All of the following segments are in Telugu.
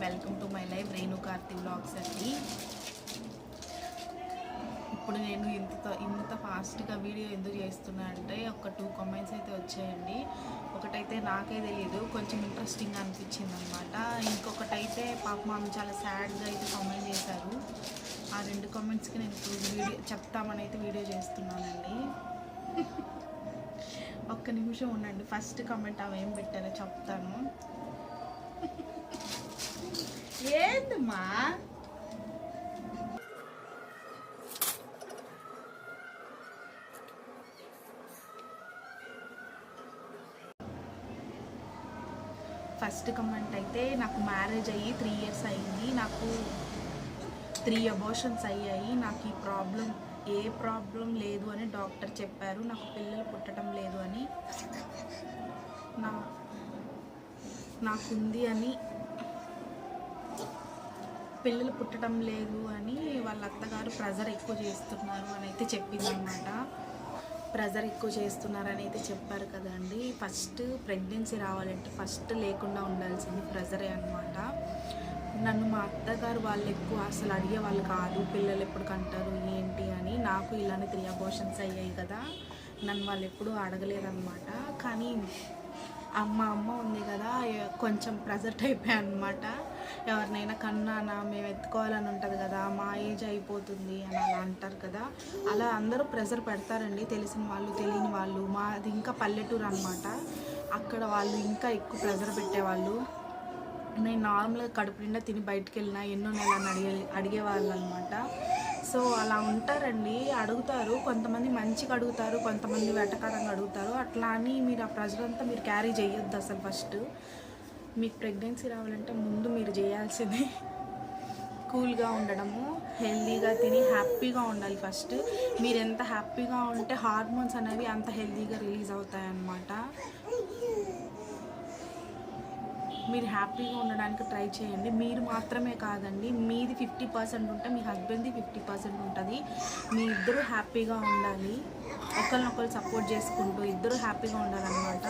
Welcome to my life Renu Karthi vlogs అండి. ఇప్పుడు నేను ఇంత ఫాస్ట్గా వీడియో ఎందుకు చేస్తున్నా అంటే ఒక 2 కామెంట్స్ అయితే వచ్చాయండి. ఒకటైతే నాకే తెలియదు, కొంచెం ఇంట్రెస్టింగ్ అనిపించింది అనమాట. ఇంకొకటైతే పాపం ఆమె చాలా సాడ్గా అయితే కామెంట్ చేశారు. ఆ 2 కామెంట్స్కి నేను ఇప్పుడు వీడియో చెప్తామని అయితే వీడియో చేస్తున్నానండి. ఒక్క నిమిషం ఉండండి. ఫస్ట్ కామెంట్ అవి ఏం పెట్టారో చెప్తాను. ఏందమ్మా ఫస్ట్ కమెంట్ అయితే, నాకు మ్యారేజ్ అయ్యి 3 years అయ్యింది, నాకు 3 abortions అయ్యాయి, నాకు ఏ ప్రాబ్లం లేదు అని డాక్టర్ చెప్పారు, నాకు పిల్లలు పుట్టడం లేదు అని నాకుంది అని పిల్లలు పుట్టడం లేదు అని వాళ్ళ అత్తగారు ప్రెజర్ ఎక్కువ చేస్తున్నారు అని అయితే చెప్పిందనమాట. ప్రెజర్ ఎక్కువ చేస్తున్నారని అయితే చెప్పారు కదండి. ఫస్ట్ ప్రెగ్నెన్సీ రావాలంటే ఫస్ట్ లేకుండా ఉండాల్సింది ప్రెజరే అనమాట. నన్ను మా అత్తగారు వాళ్ళు ఎక్కువ అసలు అడిగేవాళ్ళు కాదు, పిల్లలు ఎప్పుడు కంటారు ఏంటి అని. నాకు ఇలానే 3 abortions అయ్యాయి కదా, నన్ను వాళ్ళు ఎప్పుడూ అడగలేదన్నమాట. కానీ అమ్మ ఉంది కదా, కొంచెం ప్రెజర్ టైపే అనమాట. ఎవరినైనా కన్నానా మేము ఎత్తుకోవాలని ఉంటుంది కదా, మా ఏజ్ అయిపోతుంది అని అలా అంటారు కదా, అలా అందరూ ప్రెజర్ పెడతారండి. తెలిసిన వాళ్ళు తెలియని వాళ్ళు. మాది ఇంకా పల్లెటూరు అనమాట, అక్కడ వాళ్ళు ఇంకా ఎక్కువ ప్రెజర్ పెట్టేవాళ్ళు. నేను నార్మల్గా కడుపు నిండా తిని బయటకు వెళ్ళినా ఎన్నో నెలని అడిగేవాళ్ళు అనమాట. సో అలా ఉంటారండి, అడుగుతారు. కొంతమంది మంచిగా అడుగుతారు, కొంతమంది వెటకారంగా అడుగుతారు. అట్లా అని మీరు ఆ ప్రెజర్ అంతా మీరు క్యారీ చేయొద్దు. అసలు ఫస్ట్ మీకు ప్రెగ్నెన్సీ రావాలంటే ముందు మీరు చేయాల్సింది కూల్గా ఉండడము, హెల్తీగా తిని హ్యాపీగా ఉండాలి. ఫస్ట్ మీరు ఎంత హ్యాపీగా ఉంటే హార్మోన్స్ అనేవి అంత హెల్తీగా రిలీజ్ అవుతాయి అన్నమాట. మీరు హ్యాపీగా ఉండడానికి ట్రై చేయండి. మీరు మాత్రమే కాదండి, మీది 50% ఉంటే మీ హస్బెండ్ది 50% ఉంటుంది. మీ ఇద్దరు హ్యాపీగా ఉండాలి, ఒకరినొకరు సపోర్ట్ చేసుకుంటూ ఇద్దరు హ్యాపీగా ఉండాలన్నమాట.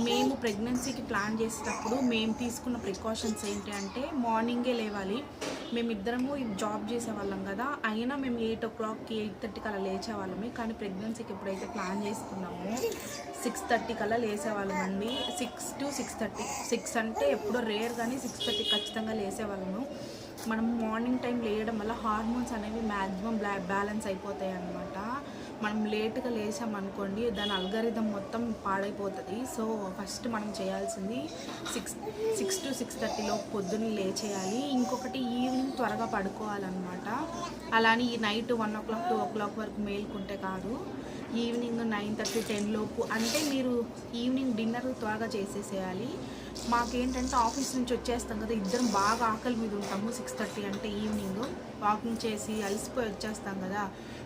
మేము ప్రెగ్నెన్సీకి ప్లాన్ చేసేటప్పుడు మేము తీసుకున్న ప్రికాషన్స్ ఏంటి అంటే, మార్నింగే లేవాలి. మేమిద్దరము జాబ్ చేసేవాళ్ళం కదా, అయినా మేము 8 o'clockకి 8:30 కల్లా లేచేవాళ్ళమే. కానీ ప్రెగ్నెన్సీకి ఎప్పుడైతే ప్లాన్ చేసుకున్నామో 6:30 కల్లా లేసేవాళ్ళం అండి. 6 to 6:30, 6 అంటే ఎప్పుడో రేర్, కానీ 6:30 ఖచ్చితంగా లేసేవాళ్ళము. మనం మార్నింగ్ టైం లేయడం వల్ల హార్మోన్స్ అనేవి మ్యాక్సిమం బ్యాలెన్స్ అయిపోతాయి అన్నమాట. మనం లేట్గా లేసామనుకోండి, దాని అల్గారిథం మొత్తం పాడైపోతుంది. సో ఫస్ట్ మనం చేయాల్సింది 6 to 6:30 పొద్దున్న లేచేయాలి. ఇంకొకటి ఈవినింగ్ త్వరగా పడుకోవాలన్నమాట. అలానే ఈ నైట్ 1 o'clock 2 o'clock వరకు మేల్కుంటే కాదు, ఈవినింగ్ 9:30 10 లోపు. అంటే మీరు ఈవినింగ్ డిన్నర్ త్వరగా చేసేసేయాలి. మాకేంటంటే ఆఫీస్ నుంచి వచ్చేస్తాం కదా, ఇద్దరం బాగా ఆకలి మీద ఉంటాము. 6:30 అంటే ఈవినింగ్ వాకింగ్ చేసి అలసిపోయి వచ్చేస్తాం కదా,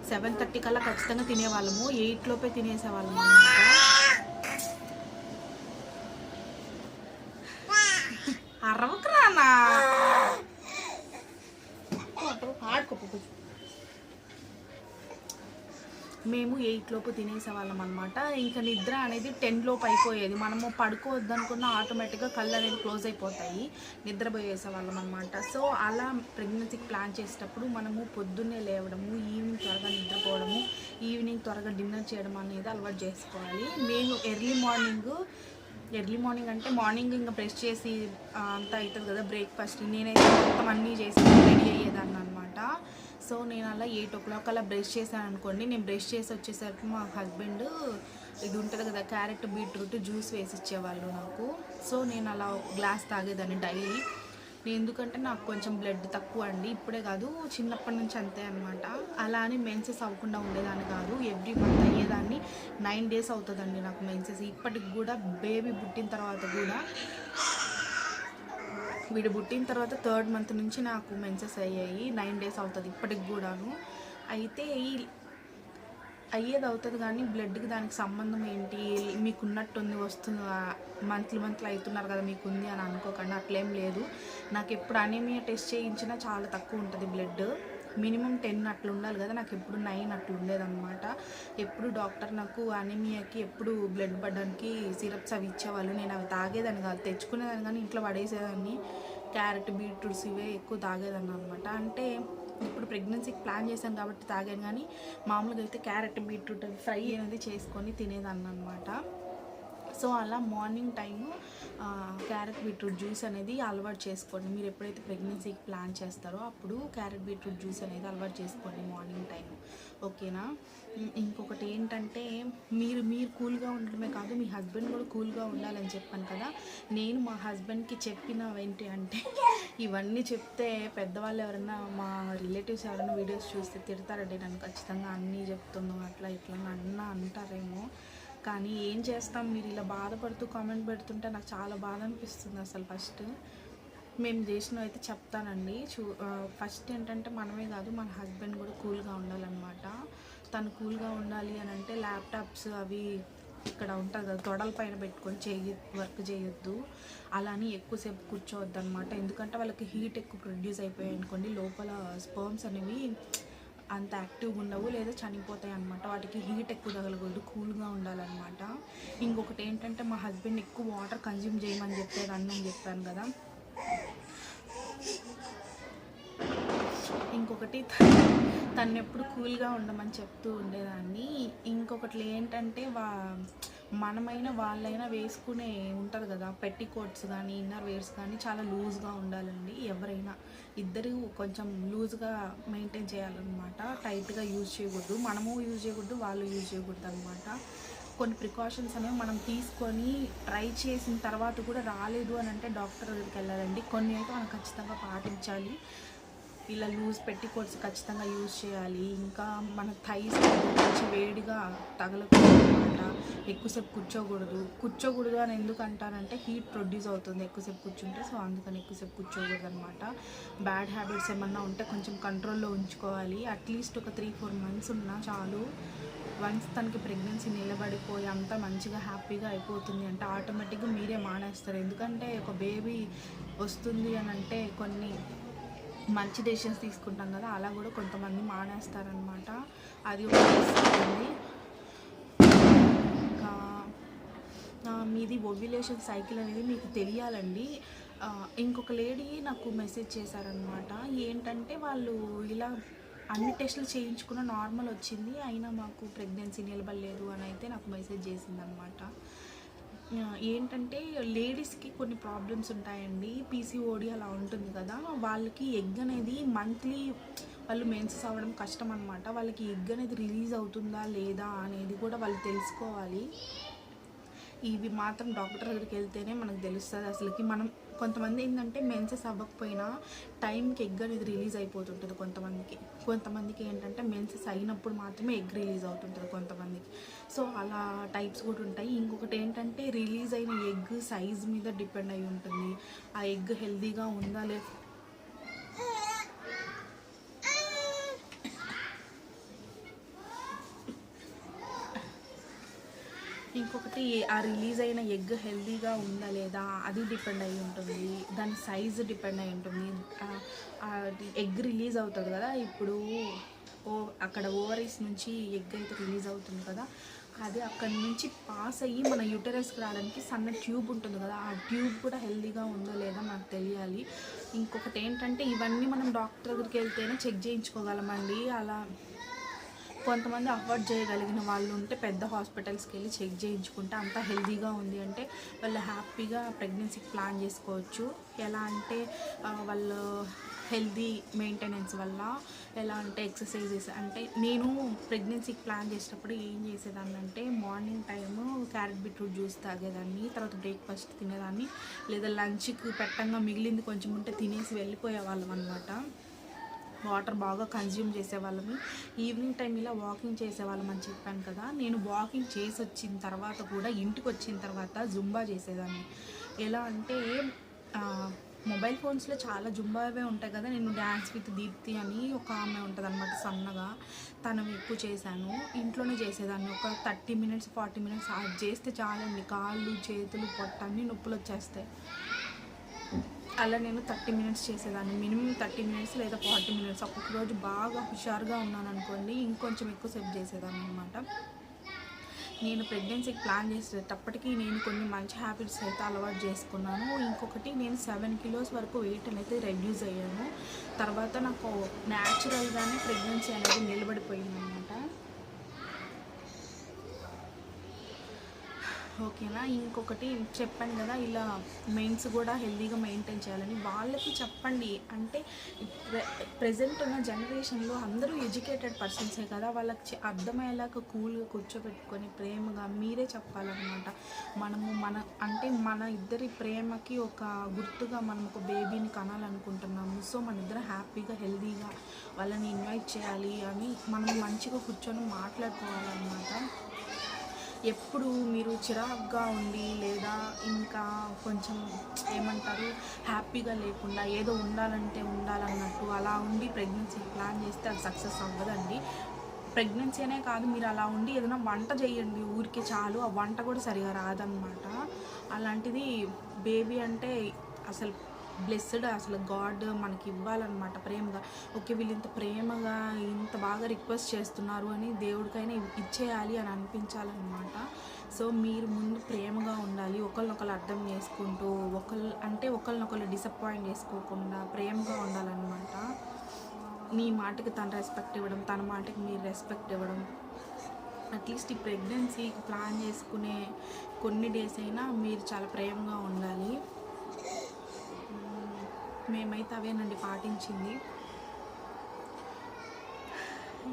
7:30 కల్లా ఖచ్చితంగా తినేవాళ్ళము. 8 లోపే తినేసేవాళ్ళము అన్నమాట. అరవకరానా ఆడుకోపు. మేము 8 లోపు తినేసేవాళ్ళం అనమాట. ఇంకా నిద్ర అనేది 10 లోపు అయిపోయేది. మనము పడుకోవద్దనుకున్న ఆటోమేటిక్గా కళ్ళు అనేవి క్లోజ్ అయిపోతాయి, నిద్రపోయేసేవాళ్ళం అనమాట. సో అలా ప్రెగ్నెన్సీకి ప్లాన్ చేసేటప్పుడు మనము పొద్దున్నే లేవడము, ఈవినింగ్ త్వరగా నిద్రపోవడము, ఈవినింగ్ త్వరగా డిన్నర్ చేయడం అనేది అలవాటు చేసుకోవాలి. మేము ఎర్లీ మార్నింగ్ అంటే మార్నింగ్ ఇంకా బ్రష్ చేసి అంతా అవుతుంది కదా బ్రేక్ఫాస్ట్, నేనైతే మొత్తం అన్నీ చేసి రెడీ అయ్యేదాన్ని అనమాట. సో నేను అలా 8 o'clock అలా బ్రష్ చేశాను అనుకోండి. నేను బ్రష్ చేసి వచ్చేసరికి మా హస్బెండ్ ఇది ఉంటుంది కదా, క్యారెట్ బీట్రూట్ జ్యూస్ వేసి ఇచ్చేవాళ్ళు నాకు. సో నేను అలా గ్లాస్ తాగేదాన్ని డైలీ. ఎందుకంటే నాకు కొంచెం బ్లడ్ తక్కువ అండి, ఇప్పుడే కాదు చిన్నప్పటి నుంచి అంతే అనమాట. అలా అని మెన్సెస్ అవ్వకుండా ఉండేదాన్ని కాదు, ఎవ్రీ మంత్ అయ్యేదాన్ని. 9 days అవుతుందండి నాకు మెన్సెస్. ఇప్పటికి కూడా బేబీ పుట్టిన తర్వాత కూడా, వీడు పుట్టిన తర్వాత 3rd month నుంచి నాకు మెన్సెస్ అయ్యాయి. 9 days అవుతుంది ఇప్పటికి కూడాను. అయితే అయ్యేది అవుతుంది, కానీ బ్లడ్కి దానికి సంబంధం ఏంటి, మీకున్నట్టుంది వస్తుంది మంత్లీ అవుతున్నారు కదా మీకు ఉంది అని అనుకోకండి, అట్లేం లేదు. నాకు ఎప్పుడు అనీమియా టెస్ట్ చేయించినా చాలా తక్కువ ఉంటుంది బ్లడ్. మినిమం 10 అట్లా ఉండాలి కదా, నాకు ఎప్పుడు 9 అట్లా ఉండేదన్నమాట. ఎప్పుడు డాక్టర్ నాకు అనీమియాకి ఎప్పుడు బ్లడ్ పడడానికి సిరప్స్ అవి ఇచ్చేవాళ్ళు. నేను అవి తాగేదాన్ని కాదు, తెచ్చుకునేదాన్ని కానీ ఇంట్లో పడేసేదాన్ని. క్యారెట్, బీట్రూట్స్ ఇవే ఎక్కువ తాగేదాన్ని అనమాట. అంటే ఇప్పుడు ప్రెగ్నెన్సీకి ప్లాన్ చేశాను కాబట్టి తాగాను, కానీ మామూలుగా అయితే క్యారెట్, బీట్రూట్ అవి ఫ్రై అనేది చేసుకొని తినేదాన్ని అనమాట. సో అలా morning time carrot beetroot juice అనేది అలవాటు చేసుకోండి. మీరు ఎప్పుడైతే ప్రెగ్నెన్సీకి ప్లాన్ చేస్తారో అప్పుడు క్యారెట్ బీట్రూట్ జ్యూస్ అనేది అలవాటు చేసుకోండి మార్నింగ్ టైం, ఓకేనా. ఇంకొకటి ఏంటంటే మీరు కూల్గా ఉండడమే కాదు, మీ హస్బెండ్ కూడా కూల్గా ఉండాలని చెప్పాను కదా. నేను మా హస్బెండ్కి చెప్పినవి ఏంటి అంటే, ఇవన్నీ చెప్తే పెద్దవాళ్ళు ఎవరైనా, మా రిలేటివ్స్ ఎవరైనా వీడియోస్ చూస్తే తిడతారండి నన్ను, ఖచ్చితంగా అన్నీ చెప్తున్నావు అట్లా ఇట్లా అంటారేమో. కానీ ఏం చేస్తాం, మీరు ఇలా బాధపడుతూ కామెంట్ పెడుతుంటే నాకు చాలా బాధ అనిపిస్తుంది అసలు. ఫస్ట్ మేము చేసినవి అయితే చెప్తానండి. ఫస్ట్ ఏంటంటే మనమే కాదు, మన హస్బెండ్ కూడా కూల్గా ఉండాలన్నమాట. తను కూల్గా ఉండాలి అని అంటే ల్యాప్టాప్స్ అవి ఇక్కడ ఉంటుంది కదా తొడల పైన పెట్టుకొని వర్క్ చేయొద్దు, అలాని ఎక్కువసేపు కూర్చోవద్దు అనమాట. ఎందుకంటే వాళ్ళకి హీట్ ఎక్కువ ప్రొడ్యూస్ అయిపోయాయి అనుకోండి, లోపల స్పర్మ్స్ అనేవి అంత యాక్టివ్గా ఉండవు లేదా చనిపోతాయి అన్నమాట. వాటికి హీట్ ఎక్కువ తగలకూడదు, కూల్గా ఉండాలన్నమాట. ఇంకొకటి ఏంటంటే మా హస్బెండ్ ఎక్కువ వాటర్ కన్జ్యూమ్ చేయమని చెప్పేదాన్ని అని చెప్పాను కదా. ఇంకొకటి తను ఎప్పుడు కూల్గా ఉండమని చెప్తూ ఉండేదాన్ని. ఇంకొకటి ఏంటంటే మనమైనా వాళ్ళైనా వేసుకునే ఉంటుంది కదా పెట్టికోట్స్ కానీ ఇన్నర్ వేర్స్ కానీ చాలా లూజ్గా ఉండాలండి. ఎవరైనా ఇద్దరు కొంచెం లూజ్గా మెయింటైన్ చేయాలన్నమాట, టైట్గా యూజ్ చేయకూడదు. మనము యూజ్ చేయకూడదు, వాళ్ళు యూజ్ చేయకూడదు అనమాట. కొన్ని ప్రికాషన్స్ అనేవి మనం తీసుకొని ట్రై చేసిన తర్వాత కూడా రాలేదు అని అంటే డాక్టర్ దగ్గరికి వెళ్ళాలండి. కొన్ని అయితే మనం ఖచ్చితంగా పాటించాలి. ఇలా లూజ్ పెట్టికోట్స్ ఖచ్చితంగా యూజ్ చేయాలి. ఇంకా మన థైస్ కొంచెం వేడిగా తగలకూడదు అనమాట. ఎక్కువసేపు కూర్చోకూడదు అని ఎందుకు అంటారంటే హీట్ ప్రొడ్యూస్ అవుతుంది ఎక్కువసేపు కూర్చుంటే. సో అందుకని ఎక్కువసేపు కూర్చోకూడదు అనమాట. బ్యాడ్ హ్యాబిట్స్ ఏమన్నా ఉంటే కొంచెం కంట్రోల్లో ఉంచుకోవాలి. అట్లీస్ట్ ఒక 3-4 months ఉన్నా చాలు. వన్స్ తనకి ప్రెగ్నెన్సీ నిలబడిపోయి అంతా మంచిగా హ్యాపీగా అయిపోతుంది అంటే ఆటోమేటిక్గా మీరే మానేస్తారు. ఎందుకంటే ఒక బేబీ వస్తుంది అని అంటే కొన్ని మంచి డెసిషన్స్ తీసుకుంటాం కదా, అలా కూడా కొంతమంది మానేస్తారనమాట. అది ఉంది. ఇంకా మీది ఓవ్యులేషన్ సైకిల్ అనేది మీకు తెలియాలండి. ఇంకొక లేడీ నాకు మెసేజ్ చేశారనమాట. ఏంటంటే వాళ్ళు ఇలా అన్ని టెస్టులు చేయించుకున్న నార్మల్ వచ్చింది, అయినా మాకు ప్రెగ్నెన్సీ నిలబడలేదు అని అయితే నాకు మెసేజ్ చేసిందనమాట. ఏంటంటే లేడీస్కి కొన్ని ప్రాబ్లమ్స్ ఉంటాయండి, పీసీఓడి అలా ఉంటుంది కదా. వాళ్ళకి ఎగ్ అనేది మంత్లీ వాళ్ళు మెన్సెస్ అవ్వడం కష్టం అనమాట. వాళ్ళకి ఎగ్ అనేది రిలీజ్ అవుతుందా లేదా అనేది కూడా వాళ్ళు తెలుసుకోవాలి. ఇవి మాత్రం డాక్టర్ దగ్గరికి వెళ్తేనే మనకు తెలుస్తుంది అసలుకి. మనం కొంతమంది ఏంటంటే మెన్సెస్ అవ్వకపోయినా టైంకి ఎగ్ అనేది రిలీజ్ అయిపోతుంటుంది కొంతమందికి ఏంటంటే మెన్సెస్ అయినప్పుడు మాత్రమే ఎగ్ రిలీజ్ అవుతుంటుంది కొంతమందికి. సో అలా టైప్స్ కూడా ఉంటాయి. ఇంకొకటి ఏంటంటే రిలీజ్ అయిన ఎగ్ సైజ్ మీద డిపెండ్ అయి ఉంటుంది. ఆ ఎగ్ హెల్తీగా ఉందా లేదా. ఇంకొకటి ఆ రిలీజ్ అయిన ఎగ్ హెల్తీగా ఉందా లేదా అది డిపెండ్ అయి ఉంటుంది. దాని సైజు డిపెండ్ అయి ఉంటుంది. ఎగ్ రిలీజ్ అవుతుంది కదా, ఇప్పుడు అక్కడ ఓవరీస్ నుంచి ఎగ్ అయితే రిలీజ్ అవుతుంది కదా, అది అక్కడి నుంచి పాస్ అయ్యి మన యూటరస్కి రావడానికి సన్న ట్యూబ్ ఉంటుంది కదా, ఆ ట్యూబ్ కూడా హెల్తీగా ఉందో లేదా మనకు తెలియాలి. ఇంకొకటి ఏంటంటే ఇవన్నీ మనం డాక్టర్ దగ్గరికి వెళ్తేనే చెక్ చేయించుకోగలమండి. అలా కొంతమంది అఫోర్డ్ చేయగలిగిన వాళ్ళు ఉంటే పెద్ద హాస్పిటల్స్కి వెళ్ళి చెక్ చేయించుకుంటే అంతా హెల్తీగా ఉంది అంటే వాళ్ళు హ్యాపీగా ప్రెగ్నెన్సీకి ప్లాన్ చేసుకోవచ్చు. ఎలా అంటే వాళ్ళు హెల్తీ మెయింటెనెన్స్ వల్ల, ఎలా అంటే ఎక్సర్సైజెస్. అంటే నేను ప్రెగ్నెన్సీకి ప్లాన్ చేసేటప్పుడు ఏం చేసేదాన్ని అంటే morning time carrot beetroot juice తాగేదాన్ని, తర్వాత బ్రేక్ఫాస్ట్ తినేదాన్ని, లేదా లంచ్కి పెట్టంగా మిగిలింది కొంచెం ఉంటే తినేసి వెళ్ళిపోయే వాళ్ళం అనమాట. వాటర్ బాగా కన్జ్యూమ్ చేసేవాళ్ళము. ఈవినింగ్ టైం ఇలా వాకింగ్ చేసేవాళ్ళం అని చెప్పాను కదా. నేను వాకింగ్ చేసి వచ్చిన తర్వాత కూడా ఇంటికి వచ్చిన తర్వాత జుంబా చేసేదాన్ని. ఎలా అంటే మొబైల్ ఫోన్స్లో చాలా జుంబావే ఉంటాయి కదా. నేను డ్యాన్స్ విత్ దీప్తి అని ఒక ఆమె ఉంటుంది అనమాట సన్నగా, తను ఎక్కువ చేశాను. ఇంట్లోనే చేసేదాన్ని. ఒక 30 minutes 40 minutes అది చేస్తే చాలండి, కాళ్ళు చేతులు పొట్ట అన్నీ నొప్పులు వచ్చేస్తాయి. అలా నేను 30 minutes చేసేదాన్ని, మినిమం 30 minutes లేదా 40 minutes. ఒక్కొక్క రోజు బాగా హుషారుగా ఉన్నాను అనుకోండి ఇంకొంచెం ఎక్కువసేపు చేసేదాన్ని అనమాట. నేను ప్రెగ్నెన్సీకి ప్లాన్ చేసేటప్పటికి నేను కొన్ని మంచి హ్యాబిట్స్ అయితే అలవాటు చేసుకున్నాను. ఇంకొకటి, నేను 7 కిలోస్ వరకు వెయిట్ అనేది రెడ్యూస్ అయ్యాను. తర్వాత నాకు న్యాచురల్గానే ప్రెగ్నెన్సీ అనేది నిలబడిపోయింది అనమాట. ఓకేనా. ఇంకొకటి చెప్పాను కదా, ఇలా మెయిన్స్ కూడా హెల్తీగా మెయింటైన్ చేయాలని వాళ్ళకి చెప్పండి. అంటే ప్రజెంట్ ఉన్న జనరేషన్లో అందరూ ఎడ్యుకేటెడ్ పర్సన్సే కదా, వాళ్ళకి అర్థమయ్యేలాగా కూల్గా కూర్చోబెట్టుకొని ప్రేమగా మీరే చెప్పాలన్నమాట. మన ఇద్దరి ప్రేమకి ఒక గుర్తుగా మనం ఒక బేబీని కనాలనుకుంటున్నాము. సో మన ఇద్దరు హ్యాపీగా హెల్తీగా వాళ్ళని ఇన్వైట్ చేయాలి అని మనం మంచిగా కూర్చొని మాట్లాడుకోవాలన్నమాట. ఎప్పుడు మీరు చిరాగ్గా ఉండి లేదా ఇంకా కొంచెం ఏమంటారు హ్యాపీగా లేకుండా ఏదో ఉండాలన్నట్టు అలా ఉండి ప్రెగ్నెన్సీ ప్లాన్ చేస్తే అది సక్సెస్ అవ్వదండి. ప్రెగ్నెన్సీ అనే కాదు, మీరు అలా ఉండి ఏదైనా వంట చేయండి ఊరికే చాలు, ఆ వంట కూడా సరిగా రాదనమాట. అలాంటిది బేబీ అంటే అసలు బ్లెస్డ్, అసలు గాడ్ మనకి ఇవ్వాలన్నమాట ప్రేమగా. ఓకే, వీళ్ళు ఇంత ప్రేమగా ఇంత బాగా రిక్వెస్ట్ చేస్తున్నారు అని దేవుడికైనా ఇచ్చేయాలి అని అనిపించాలన్నమాట. సో మీరు ముందు ప్రేమగా ఉండాలి, ఒకరినొకరు అర్థం చేసుకుంటూ ఒకరినొకరు డిసప్పాయింట్ చేసుకోకుండా ప్రేమగా ఉండాలన్నమాట. నీ మాటకి తను రెస్పెక్ట్ ఇవ్వడం, తన మాటకి మీరు రెస్పెక్ట్ ఇవ్వడం. అట్లీస్ట్ ఈ ప్రెగ్నెన్సీ ప్లాన్ చేసుకునే కొన్ని డేస్ అయినా మీరు చాలా ప్రేమగా ఉండాలి. మేమైతే అవేనండి పాటించింది.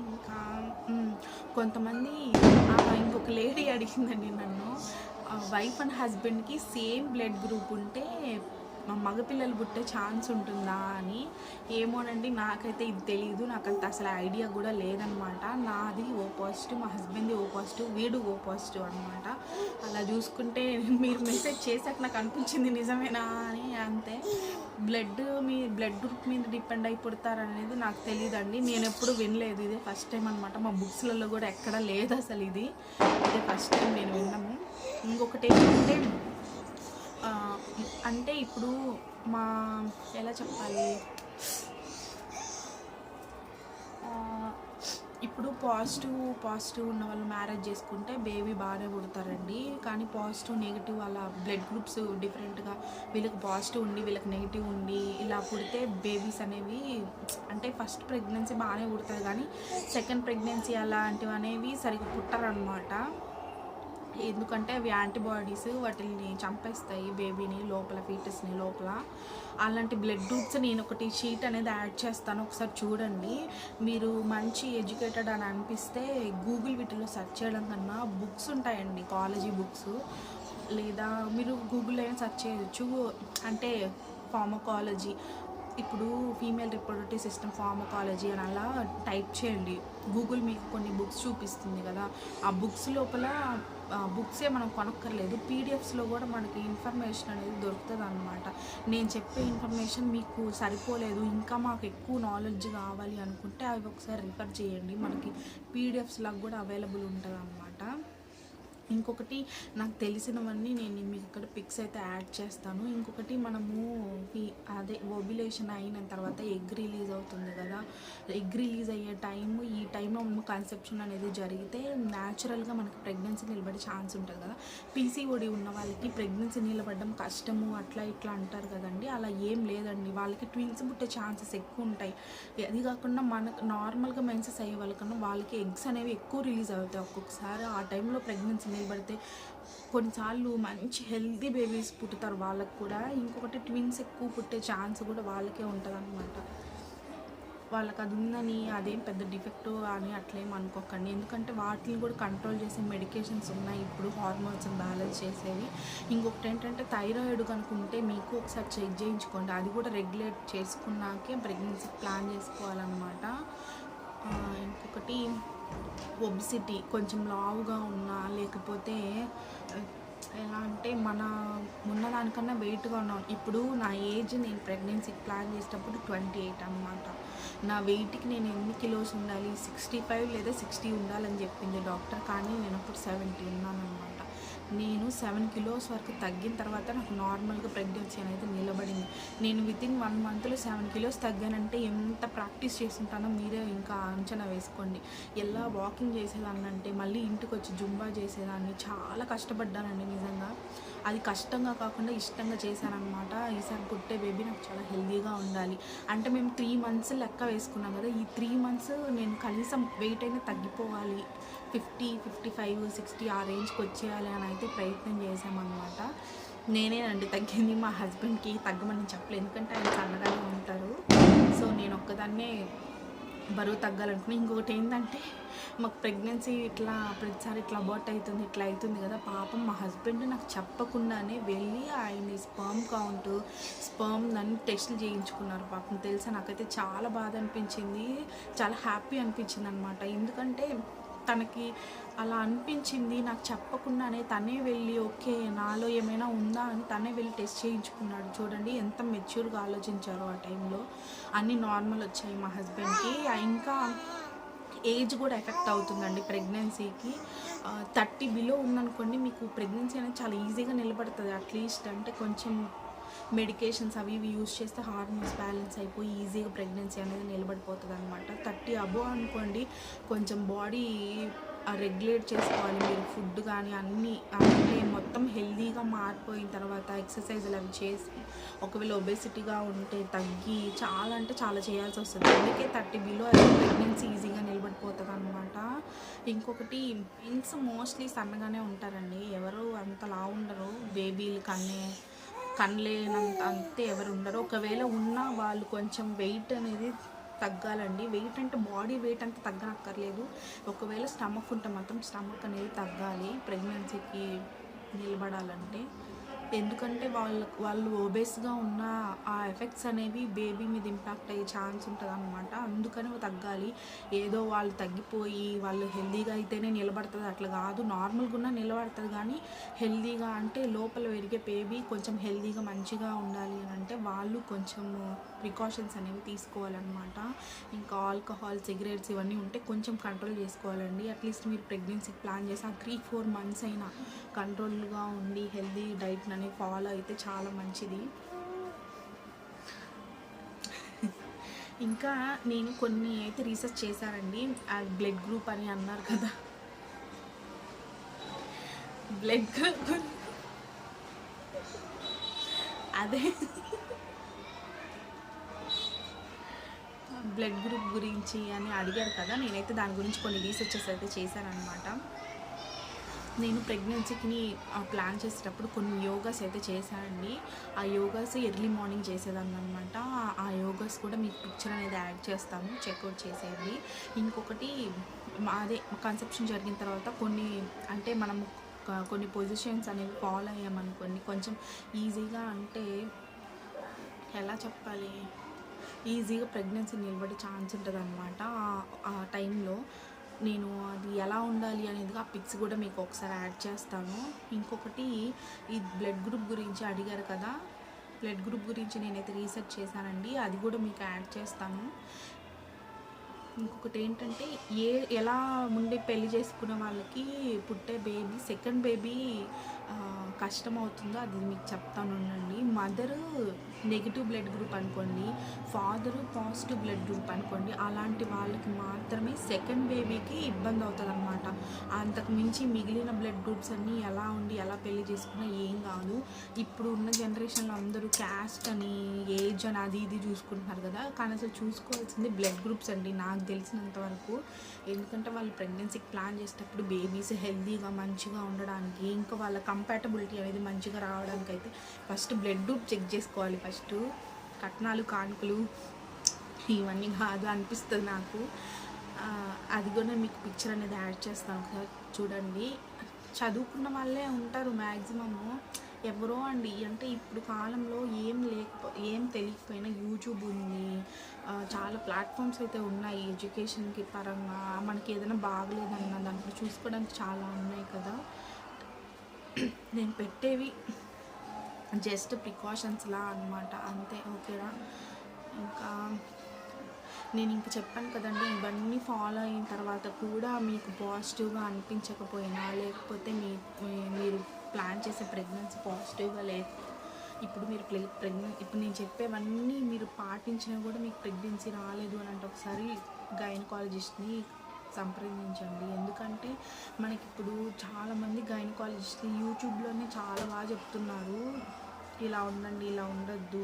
ఇంకా కొంతమంది ఇంకొక లేడీ అడిగిందండి నన్ను, వైఫ్ అండ్ హస్బెండ్కి సేమ్ బ్లడ్ గ్రూప్ ఉంటే మగపిల్లలు పుట్టే ఛాన్స్ ఉంటుందా అని. ఏమోనండి, నాకైతే ఇది తెలియదు, నాకంత అసలు ఐడియా కూడా లేదనమాట. నాది ఓ పాజిటివ్, మా హస్బెండ్ది ఓ పాజిటివ్, వీడు ఓ పాజిటివ్ అనమాట. అలా చూసుకుంటే మీరు మెసేజ్ చేశాక నాకు అనిపించింది నిజమేనా అని. అంతే, బ్లడ్ గ్రూప్ మీద డిపెండ్ అయి పుడతారనేది నాకు తెలియదండి, నేను ఎప్పుడు వినలేదు. ఇదే ఫస్ట్ టైం అనమాట. మా బుక్స్లలో కూడా ఎక్కడా లేదు అసలు, ఇదే ఫస్ట్ టైం నేను విన్నాము. ఇంకొకటి ఏంటంటే అంటే ఇప్పుడు ఎలా చెప్పాలి, ఇప్పుడు పాజిటివ్ ఉన్న వాళ్ళు మ్యారేజ్ చేసుకుంటే బేబీ బాగానే పుడతారండి. కానీ పాజిటివ్ నెగిటివ్ అలా బ్లడ్ గ్రూప్స్ డిఫరెంట్గా, వీళ్ళకి పాజిటివ్ ఉండి వీళ్ళకి నెగిటివ్ ఉండి ఇలా పుడితే బేబీస్ అనేవి అంటే ఫస్ట్ ప్రెగ్నెన్సీ బాగానే పుడతారు కానీ సెకండ్ ప్రెగ్నెన్సీ అలాంటివి అనేవి సరిగ్గా పుట్టరనమాట. ఎందుకంటే అవి యాంటీబాడీస్ వాటిని చంపేస్తాయి బేబీని లోపల, ఫీటస్ని లోపల. అలాంటి బ్లడ్ గ్రూప్స్ నేను ఒకటి షీట్ అనేది యాడ్ చేస్తాను, ఒకసారి చూడండి. మీరు మంచి ఎడ్యుకేటెడ్ అని అనిపిస్తే గూగుల్ వీటిలో సెర్చ్ చేయడం కన్నా బుక్స్ ఉంటాయండి, కాలేజీ బుక్స్, లేదా మీరు గూగుల్లో అయినా సెర్చ్ చేయొచ్చు. అంటే ఫార్మకాలజీ, ఇప్పుడు ఫీమేల్ రిప్రొడక్టివ్ సిస్టమ్ ఫార్మకాలజీ అని అలా టైప్ చేయండి. గూగుల్ మీకు కొన్ని బుక్స్ చూపిస్తుంది కదా, ఆ బుక్స్ లోపల బుక్సే మనం కొనక్కర్లేదు, పీడిఎఫ్స్లో కూడా మనకి ఇన్ఫర్మేషన్ అనేది దొరుకుతుంది అనమాట. నేను చెప్పే ఇన్ఫర్మేషన్ మీకు సరిపోలేదు, ఇంకా మాకు ఎక్కువ నాలెడ్జ్ కావాలి అనుకుంటే అవి ఒకసారి రిఫర్ చేయండి, మనకి పీడిఎఫ్స్ లాగా కూడా అవైలబుల్ ఉంటుంది అనమాట. ఇంకొకటి, నాకు తెలిసినవన్నీ నేను మీకు ఇక్కడ పిక్స్ అయితే యాడ్ చేస్తాను. ఇంకొకటి, మనము ఓవ్యులేషన్ అయిన తర్వాత ఎగ్ రిలీజ్ అవుతుంది కదా, ఎగ్ రిలీజ్ అయ్యే ఈ టైంలో మనము కన్సెప్షన్ అనేది జరిగితే న్యాచురల్గా మనకి ప్రెగ్నెన్సీ నిలబడే ఛాన్స్ ఉంటుంది కదా. పీసీఓడి ఉన్న వాళ్ళకి ప్రెగ్నెన్సీ నిలబడడం కష్టము అట్లా ఇట్లా అంటారు కదండి, అలా ఏం లేదండి. వాళ్ళకి ట్విన్స్ పుట్టే ఛాన్సెస్ ఎక్కువ ఉంటాయి. అది కాకుండా మనకు నార్మల్గా మెన్సెస్ అయ్యే వాళ్ళకన్నా వాళ్ళకి ఎగ్స్ అనేవి ఎక్కువ రిలీజ్ అవుతాయి ఒక్కొక్కసారి. ఆ టైంలో ప్రెగ్నెన్సీ నిలబడితే కొన్నిసార్లు మంచి హెల్తీ బేబీస్ పుట్టుతారు వాళ్ళకు కూడా. ఇంకొకటి, ట్విన్స్ ఎక్కువ పుట్టే ఛాన్స్ కూడా వాళ్ళకే ఉంటుంది అనమాట. వాళ్ళకి అది ఉందని అదేం పెద్ద డిఫెక్ట్ అని అట్లేం అనుకోకండి, ఎందుకంటే వాటిని కూడా కంట్రోల్ చేసే మెడికేషన్స్ ఉన్నాయి ఇప్పుడు, హార్మోన్స్ బ్యాలెన్స్ చేసేవి. ఇంకొకటి ఏంటంటే థైరాయిడ్ కనుకుంటే మీకు ఒకసారి చెక్ చేయించుకోండి, అది కూడా రెగ్యులేట్ చేసుకున్నాకే ప్రెగ్నెన్సీ ప్లాన్ చేసుకోవాలన్నమాట. ఇంకొకటి, ఒబిసిటీ, కొంచెం లావుగా ఉన్నా లేకపోతే ఎలా అంటే ఉన్నదానికన్నా వెయిట్గా ఉన్నాను. ఇప్పుడు నా ఏజ్, నేను ప్రెగ్నెన్సీకి ప్లాన్ చేసేటప్పుడు 28 అనమాట. నా వెయిట్కి నేను ఎన్ని కిలోస్ ఉండాలి, 65 లేదా 60 ఉండాలని చెప్పింది డాక్టర్, కానీ నేను అప్పుడు 70 ఉన్నాను అనమాట. నేను 7 కిలోస్ వరకు తగ్గిన తర్వాత నాకు నార్మల్గా ప్రెగ్నెన్సీ అనేది నిలబడింది. నేను వితిన్ 1 మంత్లో 7 కిలోస్ తగ్గానంటే ఎంత ప్రాక్టీస్ చేస్తుంటానో మీరే ఇంకా అంచనా వేసుకోండి. ఎలా వాకింగ్ చేసేదాన్ని అంటే మళ్ళీ ఇంటికి వచ్చి జుంబా చేసేదాన్ని. చాలా కష్టపడ్డానండి నిజంగా. అది కష్టంగా కాకుండా ఇష్టంగా చేశానన్నమాట. ఈసారి పుట్టే బేబీ నాకు చాలా హెల్తీగా ఉండాలి అంటే మేము 3 మంత్స్ లెక్క వేసుకున్నాం కదా. ఈ 3 మంత్స్ నేను కనీసం వెయిట్ అయినా తగ్గిపోవాలి, 50, 55, 60 ఆ రేంజ్కి వచ్చేయాలి అని అయితే ప్రయత్నం చేశామన్నమాట. నేనేనండి తగ్గింది, మా హస్బెండ్కి తగ్గమని చెప్పలేదు, ఎందుకంటే ఆయన సన్నగానే ఉంటారు. సో నేను ఒక్కదాన్నే బరువు తగ్గాలనుకుని. ఇంకొకటి ఏంటంటే మాకు ప్రెగ్నెన్సీ ఇట్లా ప్రతిసారి ఇట్లా అబార్ట్ అవుతుంది, ఇట్లా అవుతుంది కదా. పాపం మా హస్బెండ్ నాకు చెప్పకుండానే వెళ్ళి ఆయన స్పర్మ్ కౌంట్, స్పర్మ్ అన్ని టెస్టులు చేయించుకున్నారు. పాపం తెలుసా, నాకైతే చాలా బాధ అనిపించింది, చాలా హ్యాపీ అనిపించింది అనమాట. ఎందుకంటే తనకి అలా అనిపించింది నాకు చెప్పకుండానే. తనే వెళ్ళి ఓకే నాలో ఏమైనా ఉందా అని తనే వెళ్ళి టెస్ట్ చేయించుకున్నాడు. చూడండి ఎంత మెచ్యూర్గా ఆలోచించారో ఆ టైంలో. అన్నీ నార్మల్ వచ్చాయి మా హస్బెండ్కి. ఇంకా ఏజ్ కూడా ఎఫెక్ట్ అవుతుందండి ప్రెగ్నెన్సీకి. 30 బిలో ఉందనుకోండి, మీకు ప్రెగ్నెన్సీ అనేది చాలా ఈజీగా నిలబడుతుంది. అట్లీస్ట్ అంటే కొంచెం మెడికేషన్స్ అవి ఇవి యూజ్ చేస్తే హార్మోన్స్ బ్యాలెన్స్ అయిపోయి ఈజీగా ప్రెగ్నెన్సీ అనేది నిలబడిపోతుంది అనమాట. 30 అబోవ్ అనుకోండి, కొంచెం బాడీ రెగ్యులేట్ చేసుకోవాలి మీరు, ఫుడ్ కానీ అన్నీ అంటే మొత్తం హెల్తీగా మారిపోయిన తర్వాత ఎక్సర్సైజులు అవి చేసి, ఒకవేళ ఒబేసిటీగా ఉంటే తగ్గి చాలా అంటే చాలా చేయాల్సి వస్తుంది. అందుకే 30 బిలో అయితే ప్రెగ్నెన్సీ ఈజీగా నిలబడిపోతుంది అనమాట. ఇంకొకటి ట్విన్స్ మోస్ట్లీ సన్నగానే ఉంటారండి, ఎవరు అంత లావు ఉండరు. బేబీలు కనలేనంత అంతే ఎవరు ఉండరు. ఒకవేళ ఉన్నా వాళ్ళు కొంచెం వెయిట్ అనేది తగ్గాలండి. వెయిట్ అంటే బాడీ వెయిట్ అంతా తగ్గనక్కర్లేదు. ఒకవేళ స్టమక్ ఉంటే మాత్రం స్టమక్ అనేది తగ్గాలి ప్రెగ్నెన్సీకి నిలబడాలంటే. ఎందుకంటే వాళ్ళు ఒబేస్గా ఉన్న ఆ ఎఫెక్ట్స్ అనేవి బేబీ మీద ఇంపాక్ట్ అయ్యే ఛాన్స్ ఉంటుంది అనమాట. అందుకని తగ్గాలి. ఏదో వాళ్ళు తగ్గిపోయి వాళ్ళు హెల్తీగా అయితేనే నిలబడుతుంది అట్లా కాదు. నార్మల్గా ఉన్న నిలబడుతుంది, కానీ హెల్తీగా అంటే లోపల పెరిగే బేబీ కొంచెం హెల్తీగా మంచిగా ఉండాలి అని అంటే వాళ్ళు కొంచెం ప్రికాషన్స్ అనేవి తీసుకోవాలన్నమాట. ఇంకా ఆల్కహాల్, సిగరెట్స్ ఇవన్నీ ఉంటే కొంచెం కంట్రోల్ చేసుకోవాలండి. అట్లీస్ట్ మీరు ప్రెగ్నెన్సీకి ప్లాన్ చేసి ఆ 3-4 మంత్స్ అయినా కంట్రోల్గా ఉండి హెల్తీ డైట్ అనేది ఫాలో అయితే చాలా మంచిది. ఇంకా నేను కొన్ని అయితే రీసెర్చ్ చేశానండి. బ్లడ్ గ్రూప్ అని అన్నారు కదా, బ్లడ్ గ్రూప్ అదే బ్లడ్ గ్రూప్ గురించి అని అడిగారు కదా. నేనైతే దాని గురించి కొన్ని రీసెర్చెస్ అయితే చేశానన్నమాట. నేను ప్రెగ్నెన్సీకి ప్లాన్ చేసేటప్పుడు కొన్ని యోగాస్ అయితే చేశానండి. ఆ యోగాస్ ఎర్లీ మార్నింగ్ చేసేదాన్ని అనమాట. ఆ యోగాస్ కూడా మీకు పిక్చర్ అనేది యాడ్ చేస్తాను, చెక్అవుట్ చేసేది. ఇంకొకటి అదే కన్సెప్షన్ జరిగిన తర్వాత అంటే మనము కొన్ని పొజిషన్స్ అనేవి ఫాలో అయ్యామనుకోండి, కొంచెం ఈజీగా అంటే ఎలా చెప్పాలి, ఈజీగా ప్రెగ్నెన్సీ నిలబడే ఛాన్స్ ఉంటుంది అనమాట. ఆ టైంలో నేను అది ఎలా ఉండాలి అనేది ఆ పిక్స్ కూడా మీకు ఒకసారి యాడ్ చేస్తాను. ఇంకొకటి ఈ బ్లడ్ గ్రూప్ గురించి అడిగారు కదా, బ్లడ్ గ్రూప్ గురించి నేనైతే రీసెర్చ్ చేశానండి, అది కూడా మీకు యాడ్ చేస్తాను. ఇంకొకటి ఏంటంటే ఎలా ముందే పెళ్లి చేసుకున్న వాళ్ళకి పుట్టే బేబీ, సెకండ్ బేబీ కష్టం అవుతుందో అది మీకు చెప్తాను ఉండండి. మదరు నెగిటివ్ బ్లడ్ గ్రూప్ అనుకోండి, ఫాదరు పాజిటివ్ బ్లడ్ గ్రూప్ అనుకోండి, అలాంటి వాళ్ళకి మాత్రమే సెకండ్ బేబీకి ఇబ్బంది అవుతుంది అనమాట. అంతకు మించి మిగిలిన బ్లడ్ గ్రూప్స్ అన్నీ ఎలా ఉండి ఎలా పెళ్లి చేసుకున్నా ఏం కాదు. ఇప్పుడు ఉన్న జనరేషన్లో అందరూ క్యాస్ట్ అని, ఏజ్ అని అది ఇది చూసుకుంటున్నారు కదా, కానీ అసలు చూసుకోవాల్సింది బ్లడ్ గ్రూప్స్ అండి నాకు తెలిసినంత వరకు. ఎందుకంటే వాళ్ళు ప్రెగ్నెన్సీకి ప్లాన్ చేసేటప్పుడు బేబీస్ హెల్తీగా మంచిగా ఉండడానికి, ఇంకా వాళ్ళ కంపాటబిలిటీ అనేది మంచిగా రావడానికి అయితే ఫస్ట్ బ్లడ్ గ్రూప్ చెక్ చేసుకోవాలి. ఫస్ట్ కట్నాలు, కానుకలు ఇవన్నీ కాదు అనిపిస్తుంది నాకు. అది కూడా మీకు పిక్చర్ అనేది యాడ్ చేస్తాను, ఒకసారి చూడండి. చదువుకున్న వాళ్ళే ఉంటారు మ్యాక్సిమము, ఎవరో అండి. అంటే ఇప్పుడు కాలంలో ఏం తెలియకపోయినా యూట్యూబ్ ఉంది, చాలా ప్లాట్ఫామ్స్ అయితే ఉన్నాయి ఎడ్యుకేషన్కి పరంగా. మనకి ఏదైనా బాగలేదన్న దాంట్లో చూసుకోవడానికి చాలా ఉన్నాయి కదా. నేను పెట్టేవి జస్ట్ ప్రికాషన్స్లా అనమాట, అంతే. ఓకేనా. ఇంకా నేను చెప్పాను కదండి, ఇవన్నీ ఫాలో అయిన తర్వాత కూడా మీకు పాజిటివ్గా అనిపించకపోయినా, లేకపోతే మీరు ప్లాన్ చేసే ప్రెగ్నెన్సీ పాజిటివ్గా ఇప్పుడు మీరు ఇప్పుడు నేను చెప్పేవన్నీ మీరు పాటించినా కూడా మీకు ప్రెగ్నెన్సీ రాలేదు అని అంటే ఒకసారి గైనకాలజిస్ట్ని సంప్రదించండి. ఎందుకంటే మనకి ఇప్పుడు చాలామంది గైనకాలజిస్ట్ని యూట్యూబ్లోనే చాలా బాగా చెప్తున్నారు, ఇలా ఉండండి, ఇలా ఉండొద్దు,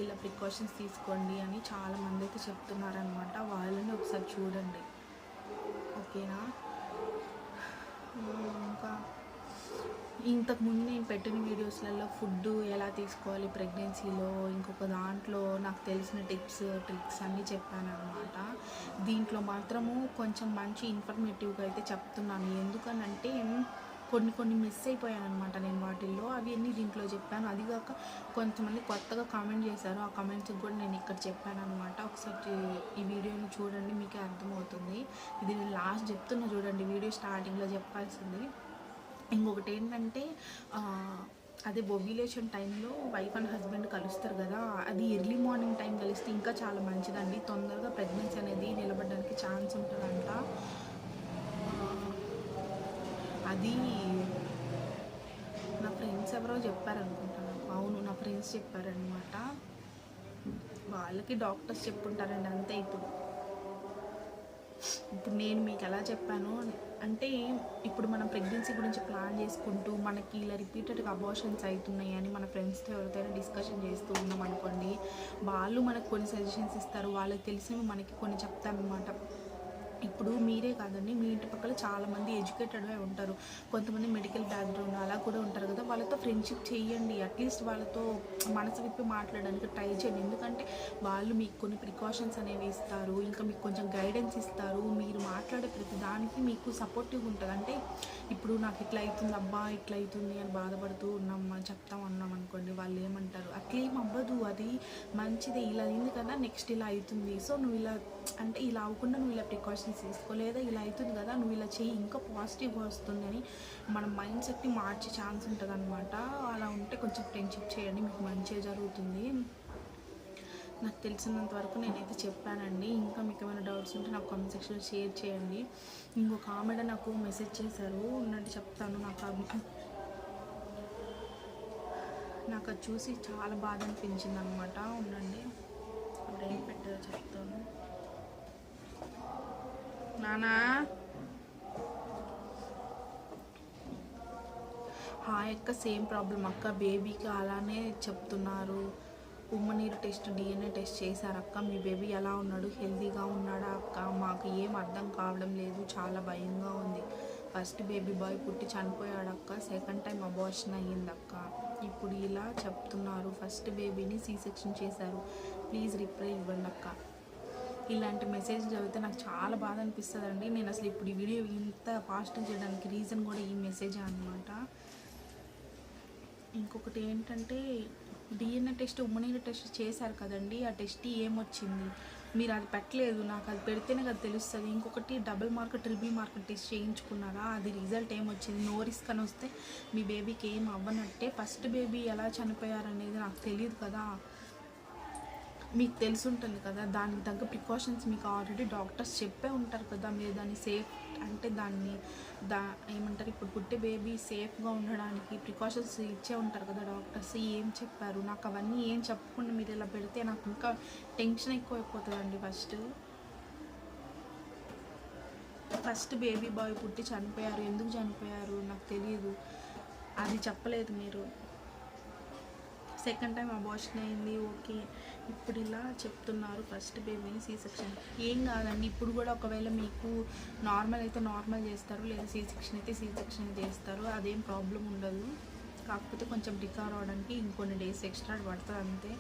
ఇలా ప్రికాషన్స్ తీసుకోండి అని చాలామంది అయితే చెప్తున్నారనమాట. వాళ్ళని ఒకసారి చూడండి, ఓకేనా. ఇంకా ఇంతకుముందు నేను పెట్టిన వీడియోస్లలో ఫుడ్ ఎలా తీసుకోవాలి ప్రెగ్నెన్సీలో, ఇంకొక దాంట్లో నాకు తెలిసిన టిప్స్ ట్రిక్స్ అన్నీ చెప్పాను అనమాట. దీంట్లో మాత్రము కొంచెం మంచి ఇన్ఫర్మేటివ్గా అయితే చెప్తున్నాను. ఎందుకనంటే కొన్ని మిస్ అయిపోయాను అనమాట నేను వాటిల్లో, అవి అన్నీ దీంట్లో చెప్పాను. అదిగాక కొంతమంది కొత్తగా కామెంట్ చేశారు, ఆ కామెంట్స్కి కూడా నేను ఇక్కడ చెప్పాను అనమాట. ఒకసారి ఈ వీడియోని చూడండి, మీకే అర్థమవుతుంది. ఇది నేను లాస్ట్ చెప్తున్నా చూడండి, వీడియో స్టార్టింగ్లో చెప్పాల్సింది. ఇంకొకటి ఏంటంటే అదే ఓవ్యులేషన్ టైంలో వైఫ్ అండ్ హస్బెండ్ కలుస్తారు కదా, అది ఎర్లీ మార్నింగ్ టైం కలిస్తే ఇంకా చాలా మంచిదండి. తొందరగా ప్రెగ్నెన్సీ అనేది నిలబడడానికి ఛాన్స్ ఉంటుందంట. అది నా ఫ్రెండ్స్ ఎవరో చెప్పారనుకుంటాను. అవును, నా ఫ్రెండ్స్ చెప్పారనమాట. వాళ్ళకి డాక్టర్స్ చెప్పుంటారండి అంతే. ఇప్పుడు నేను మీకు ఎలా చెప్పాను అంటే, ఇప్పుడు మనం ప్రెగ్నెన్సీ గురించి ప్లాన్ చేసుకుంటూ మనకి ఇలా రిపీటెడ్గా అబార్షన్స్ అవుతున్నాయి అని మన ఫ్రెండ్స్తో ఎవరితోనైనా డిస్కషన్ చేస్తూ ఉన్నాం అనుకోండి, వాళ్ళు మనకు కొన్ని సజెషన్స్ ఇస్తారు, వాళ్ళకి తెలిసినవి మనకి కొన్ని చెప్తారనమాట. ఇప్పుడు మీరే కాదండి, మీ ఇంటి పక్కల చాలామంది ఎడ్యుకేటెడ్గా ఉంటారు, కొంతమంది మెడికల్ బ్యాక్గ్రౌండ్ అలా కూడా ఉంటారు కదా, వాళ్ళతో ఫ్రెండ్షిప్ చేయండి. అట్లీస్ట్ వాళ్ళతో మనసు విప్పి మాట్లాడడానికి ట్రై చేయండి. ఎందుకంటే వాళ్ళు మీకు కొన్ని ప్రికాషన్స్ అనేవి ఇస్తారు, ఇంకా మీకు కొంచెం గైడెన్స్ ఇస్తారు. మీరు మాట్లాడే ప్రతి దానికి మీకు సపోర్టివ్గా ఉంటుంది. అంటే ఇప్పుడు నాకు ఇట్లా అవుతుంది అబ్బా, ఇట్లా అవుతుంది అని బాధపడుతూ చెప్తామన్నాం అనుకోండి, వాళ్ళు ఏమంటారు, అట్లేం అవ్వదు, అది మంచిదే, ఇలా అయింది కదా, నెక్స్ట్ ఇలా అవుతుంది, సో నువ్వు ఇలా అంటే ఇలా అవ్వకుండా నువ్వు ఇలా ప్రికాషన్స్ తీసుకో, లేదా ఇలా అవుతుంది కదా నువ్వు ఇలా చెయ్యి, ఇంకా పాజిటివ్గా వస్తుంది అని మన మైండ్ సెట్ని మార్చే ఛాన్స్ ఉంటుంది అనమాట. అలా ఉంటే కొంచెం ఫ్రెండ్షిప్ చేయండి, మీకు మంచిగా జరుగుతుంది. నాకు తెలిసినంత వరకు నేనైతే చెప్పానండి. ఇంకా మీకు ఏమైనా డౌట్స్ ఉంటే నాకు కామెంట్ సెక్షన్లో షేర్ చేయండి. ఇంకొక ఆమెడ నాకు మెసేజ్ చేశారు, ఉన్నట్టు చెప్తాను. నాకు అది చూసి చాలా బాధ అనిపించింది అనమాట. ఉండండి, ఇప్పుడు ఏం పెట్టారో చెప్తాను. నానా హాయ్ అక్క, సేమ్ ప్రాబ్లం అక్క, బేబీకి అలానే చెప్తున్నారు. ఉమ్మనీరు టెస్ట్, DNA టెస్ట్ చేశారక్క, మీ బేబీ ఎలా ఉన్నాడు, హెల్తీగా ఉన్నాడా అక్క, మాకు ఏం అర్థం కావడం లేదు, చాలా భయంగా ఉంది. ఫస్ట్ బేబీ బాయ్ పుట్టి చనిపోయాడక్క, సెకండ్ టైం అబార్షన్ అయ్యిందక్క, ఇప్పుడు ఇలా చెప్తున్నారు. ఫస్ట్ బేబీని C-సెక్షన్ చేశారు, ప్లీజ్ రిప్లై ఇవ్వండి అక్క. ఇలాంటి మెసేజ్ చదివితే నాకు చాలా బాధ అనిపిస్తుంది అండి. నేను అసలు ఇప్పుడు ఈ వీడియో ఇంత ఫాస్ట్గా చేయడానికి రీజన్ కూడా ఈ మెసేజ్ అనమాట. ఇంకొకటి ఏంటంటే, DNA టెస్ట్, ఉమ్మనీరు టెస్ట్ చేశారు కదండి, ఆ టెస్ట్ ఏమొచ్చింది, మీరు అది పెట్టలేదు, నాకు అది పెడితేనే కదా తెలుస్తుంది. ఇంకొకటి double mark, triple mark test చేయించుకున్నారా, అది రిజల్ట్ ఏమొచ్చింది, నో రిస్క్ అని వస్తే మీ బేబీకి ఏం అవ్వనట్టే. ఫస్ట్ బేబీ ఎలా చనిపోయారనేది నాకు తెలియదు కదా, మీకు తెలిసి ఉంటుంది కదా, దానికి తగ్గ ప్రికాషన్స్ మీకు ఆల్రెడీ డాక్టర్స్ చెప్పే ఉంటారు కదా, మీరు దాన్ని సేఫ్ అంటే ఏమంటారు, ఇప్పుడు పుట్టే బేబీ సేఫ్గా ఉండడానికి ప్రికాషన్స్ ఇచ్చే ఉంటారు కదా డాక్టర్స్. ఏం చెప్పారు నాకు అవన్నీ ఏం చెప్పకుండా మీరు ఇలా పెడితే నాకు ఇంకా టెన్షన్ ఎక్కువైపోతుందండి. ఫస్ట్ బేబీ బాయ్ పుట్టి చనిపోయారు, ఎందుకు చనిపోయారు నాకు తెలియదు, అది చెప్పలేదు మీరు. సెకండ్ టైం అబార్షన్ అయింది, ఓకే, ఇప్పుడు ఇలా చెప్తున్నారు ఫస్ట్ బేబీని C-సెక్షన్. ఏం కాదండి, ఇప్పుడు కూడా ఒకవేళ మీకు నార్మల్ అయితే నార్మల్ చేస్తారు, లేదా C-సెక్షన్ అయితే C-సెక్షన్ చేస్తారు, అదేం ప్రాబ్లం ఉండదు. కాకపోతే కొంచెం రికవర్ అవడానికి ఇంకొన్ని డేస్ ఎక్స్ట్రా పడుతుంది అంతే.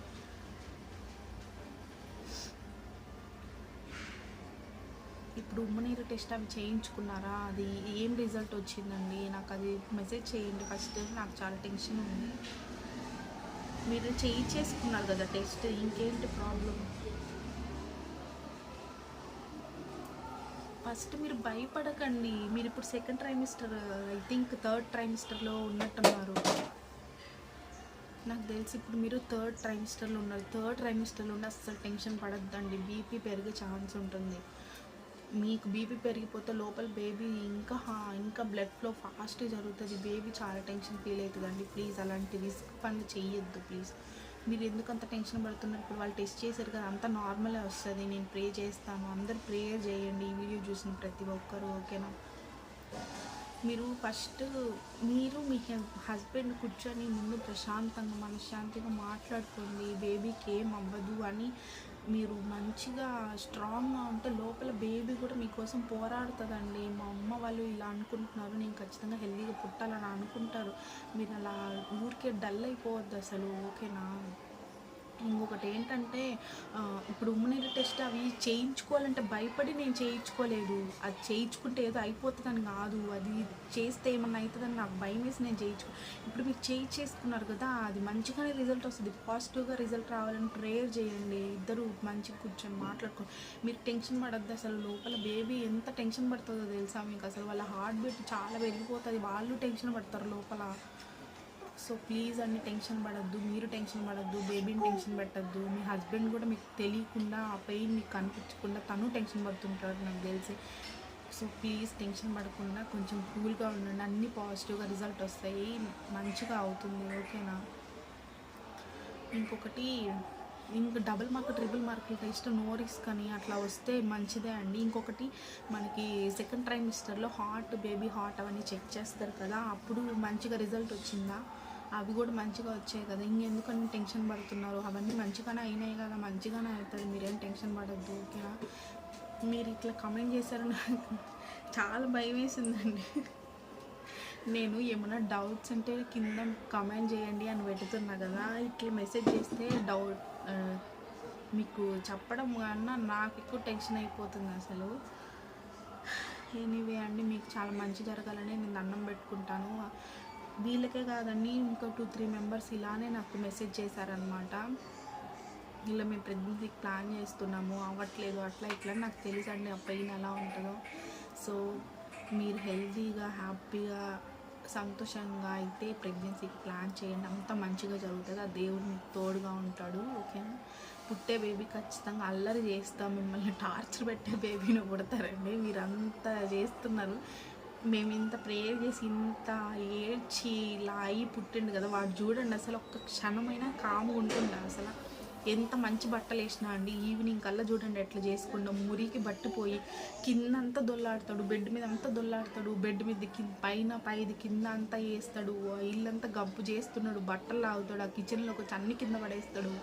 ఇప్పుడు ఉమ్మనీరు టెస్ట్ అవి చేయించుకున్నారా, అది ఏం రిజల్ట్ వచ్చిందండి, నాకు అది మెసేజ్ చేయండి ఫస్ట్. నాకు చాలా టెన్షన్ ఉంది. మీరు చేసుకున్నారు కదా టెస్ట్, ఇంకేంటి ప్రాబ్లం. ఫస్ట్ మీరు భయపడకండి, మీరు ఇప్పుడు second trimester, I think third ట్రైమిస్టర్లో ఉన్నట్టున్నారు నాకు తెలిసి. ఇప్పుడు మీరు థర్డ్ ట్రైమిస్టర్లో ఉన్నారు. థర్డ్ ట్రైమిస్టర్లో ఉండి అస్సలు టెన్షన్ పడద్దండి, బీపీ పెరిగే ఛాన్స్ ఉంటుంది. మీకు బీపీ పెరిగిపోతే లోపల బేబీ ఇంకా బ్లడ్ ఫ్లో ఫాస్ట్గా జరుగుతుంది, బేబీ చాలా టెన్షన్ ఫీల్ అవుతుందండి. ప్లీజ్ అలాంటి రిస్క్ పనులు చేయొద్దు ప్లీజ్. మీరు ఎందుకు అంత టెన్షన్ పడుతున్నారు? ఇప్పుడు వాళ్ళు టెస్ట్ చేశారు కదా, అంతా నార్మలే వస్తుంది. నేను ప్రే చేస్తాను, అందరు ప్రేయర్ చేయండి ఈ వీడియో చూసిన ప్రతి ఒక్కరు, ఓకేనా? మీరు ఫస్ట్ మీరు మీ హస్బెండ్ కూర్చొని ముందు ప్రశాంతంగా మనశ్శాంతిగా మాట్లాడుకోండి. బేబీకి ఏం అవ్వదు అని మీరు మంచిగా స్ట్రాంగ్గా ఉంటే లోపల బేబీ కూడా మీకోసం పోరాడుతుందండి. మా అమ్మ వాళ్ళు ఇలా అనుకుంటున్నారు, నేను ఖచ్చితంగా హెల్తీగా పుట్టాలని అనుకుంటారు. మీరు అలా ఊరికే డల్ అయిపోవద్దు అసలు, ఓకేనా? ఇంకొకటి ఏంటంటే ఇప్పుడు ఉమ్మనీరు టెస్ట్ అవి చేయించుకోవాలంటే భయపడి నేను చేయించుకోలేదు. అది చేయించుకుంటే ఏదో అయిపోతుందని కాదు, అది చేస్తే ఏమన్నా అవుతుందని నాకు భయం వేసి నేను ఇప్పుడు మీరు చేసుకున్నారు కదా, అది మంచిగానే రిజల్ట్ వస్తుంది. పాజిటివ్గా రిజల్ట్ రావాలని ప్రేయర్ చేయండి. ఇద్దరు మంచిగా కూర్చొని మాట్లాడుకో. మీరు టెన్షన్ పడద్దు అసలు. లోపల బేబీ ఎంత టెన్షన్ పడుతుందో తెలుసా మీకు? అసలు వాళ్ళ హార్ట్ బీట్ చాలా పెరిగిపోతుంది, వాళ్ళు టెన్షన్ పడతారు లోపల. సో ప్లీజ్ అన్ని టెన్షన్ పడద్దు, మీరు టెన్షన్ పడద్దు, బేబీని టెన్షన్ పెట్టద్దు. మీ హస్బెండ్ కూడా మీకు తెలియకుండా ఆ పెయిన్ మీకు కనిపించకుండా తను టెన్షన్ పడుతుంటాడు నాకు తెలిసి. సో ప్లీజ్ టెన్షన్ పడకుండా కొంచెం కూల్గా ఉండండి, అన్నీ పాజిటివ్గా రిజల్ట్ వస్తాయి, మంచిగా అవుతుంది, ఓకేనా? ఇంకొకటి డబుల్ మార్క్ ట్రిపుల్ మార్కులు టెస్ట్ నో రిస్క్ అని అట్లా వస్తే మంచిదే అండి. ఇంకొకటి మనకి సెకండ్ ట్రైమిస్టర్లో బేబీ హార్ట్ అవన్నీ చెక్ చేస్తారు కదా, అప్పుడు మంచిగా రిజల్ట్ వచ్చిందా? అవి కూడా మంచిగా వచ్చాయి కదా, ఇంకెందుకని టెన్షన్ పడుతున్నారు? అవన్నీ మంచిగానే అయినాయి కదా, మంచిగానే అవుతుంది, మీరేం టెన్షన్ పడద్దు, ఓకేనా? మీరు ఇట్లా కమెంట్ చేశారు, నాకు చాలా భయం వేసిందండి. నేను ఏమైనా డౌట్స్ అంటే కింద కమెంట్ చేయండి అని పెడుతున్నా కదా, ఇట్లా మెసేజ్ చేస్తే మీకు చెప్పడం కన్నా నాకు ఎక్కువ టెన్షన్ అయిపోతుంది అసలు. ఎనీవే అండి, మీకు చాలా మంచి జరగాలని నేను దండం పెట్టుకుంటాను. వీళ్ళకే కాదండి, ఇంకా 2-3 మెంబర్స్ ఇలానే నాకు మెసేజ్ చేశారనమాట. ఇలా మేము ప్రెగ్నెన్సీకి ప్లాన్ చేస్తున్నాము, అవ్వట్లేదు, అట్లా ఇట్లా. నాకు తెలుసండి ఆ పెయిన్ ఎలా ఉంటుందో. సో మీరు హెల్తీగా హ్యాపీగా సంతోషంగా అయితే ప్రెగ్నెన్సీకి ప్లాన్ చేయండి, అంత మంచిగా జరుగుతుంది. ఆ దేవుడు మీకు తోడుగా ఉంటాడు, ఓకేనా? పుట్టే బేబీ ఖచ్చితంగా అల్లరి చేస్తాం, మిమ్మల్ని టార్చర్ పెట్టే బేబీని పుడతారండి. మీరు అంతా చేస్తున్నారు, మేము ఇంత ప్రేయర్ చేసి ఇంత ఏడ్చి ఇలా అయ్యి పుట్టిండు కదా, వాడు చూడండి అసలు ఒక్క క్షణమైనా కాముగా ఉంటుందా? అసలు ఎంత మంచి బట్టలు వేసినా అండి, ఈవినింగ్ కల్లా చూడండి ఎట్లా చేసుకుంటాం, మురికి బట్టిపోయి కిందంతా దొల్లాడతాడు, బెడ్ మీద అంతా దొల్లాడతాడు, బెడ్ మీద పైన పైది కింద అంతా వేస్తాడు, ఇల్లంతా గబ్బు చేస్తున్నాడు, బట్టలు లాగుతాడు, ఆ కిచెన్లోకి వచ్చి అన్ని కింద పడేస్తాడు.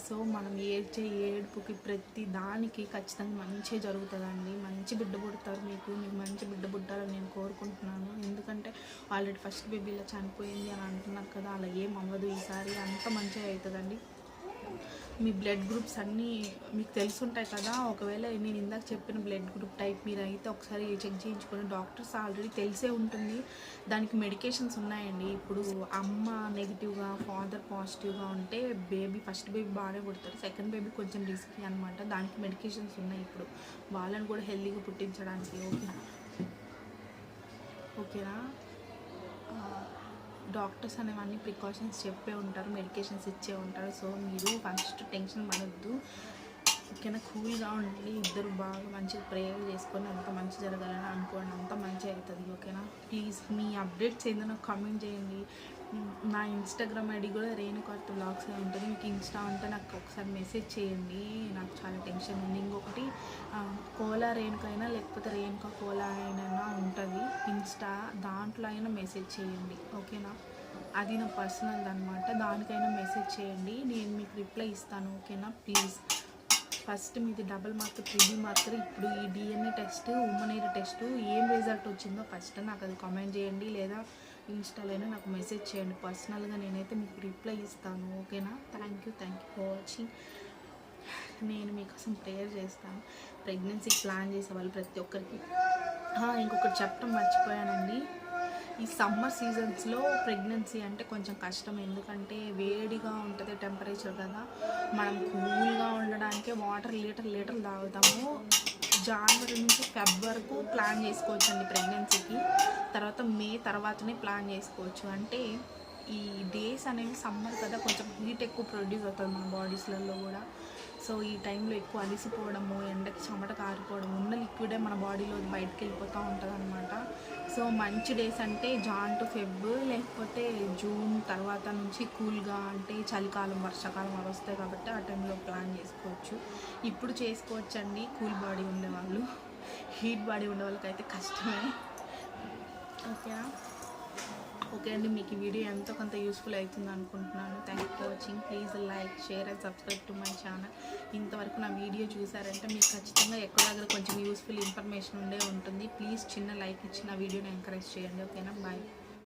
సో మనం ఏడుపుకి ప్రతి దానికి ఖచ్చితంగా మంచి జరుగుతుందండి. మంచి బిడ్డ పుడతారు, మీకు మంచి బిడ్డ పుట్టాలని నేను కోరుకుంటున్నాను. ఎందుకంటే ఆల్రెడీ ఫస్ట్ బేబీలో చనిపోయింది అని అంటున్నారు కదా, అలా ఏం అవ్వదు, ఈసారి అంత మంచిగా అవుతుందండి. మీ బ్లడ్ గ్రూప్స్ అన్నీ మీకు తెలుసుంటాయి కదా, ఒకవేళ నేను ఇందాక చెప్పిన బ్లడ్ గ్రూప్ టైప్ మీరు అయితే ఒకసారి చెక్ చేయించుకొని, డాక్టర్స్ ఆల్రెడీ తెలిసే ఉంటుంది, దానికి మెడికేషన్స్ ఉన్నాయండి. ఇప్పుడు అమ్మ నెగిటివ్గా ఫాదర్ పాజిటివ్గా ఉంటే ఫస్ట్ బేబీ బాగానే పుడతారు, సెకండ్ బేబీ కొంచెం రిస్కీ అనమాట, దానికి మెడికేషన్స్ ఉన్నాయి ఇప్పుడు వాళ్ళని కూడా హెల్తీగా పుట్టించడానికి, ఓకేనా? డాక్టర్స్ అనేవన్నీ ప్రికాషన్స్ చెప్పే ఉంటారు, మెడికేషన్స్ ఇచ్చే ఉంటారు. సో మీరు ఫస్ట్ టెన్షన్ పడద్దు, ఓకేనా? కూల్గా ఉండి ఇద్దరు బాగా మంచిగా ప్రేయర్ చేసుకొని అంత మంచి జరగాలని అనుకోండి, అంత మంచి అవుతుంది, ఓకేనా? ప్లీజ్ మీ అప్డేట్స్ ఏదైనా కామెంట్ చేయండి. నా ఇన్స్టాగ్రామ్ ఐడి కూడా రేణుకార్త్ బ్లాగ్స్ ఉంటుంది, మీకు ఇన్స్టా ఉంటే నాకు ఒకసారి మెసేజ్ చేయండి, నాకు చాలా టెన్షన్ ఉంది. ఇంకొకటి కోలా రేణుక అయినా లేకపోతే రేణుక కోలా అయినా ఉంటుంది ఇన్స్టా, దాంట్లో అయినా మెసేజ్ చేయండి, ఓకేనా? అది నా పర్సనల్ అనమాట, దానికైనా మెసేజ్ చేయండి, నేను మీకు రిప్లై ఇస్తాను, ఓకేనా? ప్లీజ్ ఫస్ట్ మీది డబుల్ మార్క్ ట్రిపుల్ మార్క్, ఇప్పుడు ఈ డిఎన్ఏ టెస్ట్ ఉమ్మనీరు టెస్ట్ ఏం రిజల్ట్ వచ్చిందో ఫస్ట్ నాకు అది కామెంట్ చేయండి, లేదా ఇన్స్టాలోనే నాకు మెసేజ్ చేయండి పర్సనల్గా, నేనైతే మీకు రిప్లై ఇస్తాను, ఓకేనా? Thank you for watching. నేను మీకోసం ప్రేయర్ చేస్తాను, ప్రెగ్నెన్సీకి ప్లాన్ చేసే వాళ్ళు ప్రతి ఒక్కరికి. ఇంకొకటి చెప్పడం మర్చిపోయానండి, ఈ సమ్మర్ సీజన్స్లో ప్రెగ్నెన్సీ అంటే కొంచెం కష్టం, ఎందుకంటే వేడిగా ఉంటుంది టెంపరేచర్ కదా, మనం కూల్గా ఉండడానికే వాటర్ లీటర్లు తాగుతాము. జనవరి నుంచి ఫెబ్ వరకు ప్లాన్ చేసుకోవచ్చు అండి ప్రెగ్నెన్సీకి, తర్వాత మే తర్వాతనే ప్లాన్ చేసుకోవచ్చు. అంటే ఈ డేస్ అనేవి సమ్మర్ కదా, కొంచెం హీట్ ఎక్కువ ప్రొడ్యూస్ అవుతుంది మన బాడీస్లలో కూడా. సో ఈ టైంలో ఎక్కువ అలిసిపోవడము, ఎండకి చెమట కారిపోవడం, ఉన్న లిక్విడే మన బాడీలో బయటకు వెళ్ళిపోతూ ఉంటుంది అనమాట. సో మంచి డేస్ అంటే జాన్ టు ఫెబ్, లేకపోతే జూన్ తర్వాత నుంచి కూల్గా అంటే చలికాలం వర్షాకాలం అవి వస్తాయి కాబట్టి ఆ టైంలో ప్లాన్ చేసుకోవచ్చు. ఇప్పుడు చేసుకోవచ్చు అండి కూల్ బాడీ ఉండేవాళ్ళు. హీట్ బాడీ ఉండే వాళ్ళకైతే కష్టమే. ఓకేనా? ఓకే అండి, మీకు ఈ వీడియో ఎంతో కొంత యూస్ఫుల్ అవుతుంది అనుకుంటున్నాను. Thank for watching. Please like, share and subscribe to my channel. ఇంతవరకు నా వీడియో చూసారంటే మీకు ఖచ్చితంగా ఎక్కడో దగ్గర కొంచెం యూస్ఫుల్ ఇన్ఫర్మేషన్ ఉండే ఉంటుంది. ప్లీజ్ చిన్న లైక్ ఇచ్చి నా వీడియోని ఎంకరేజ్ చేయండి. ఓకేనా? బాయ్.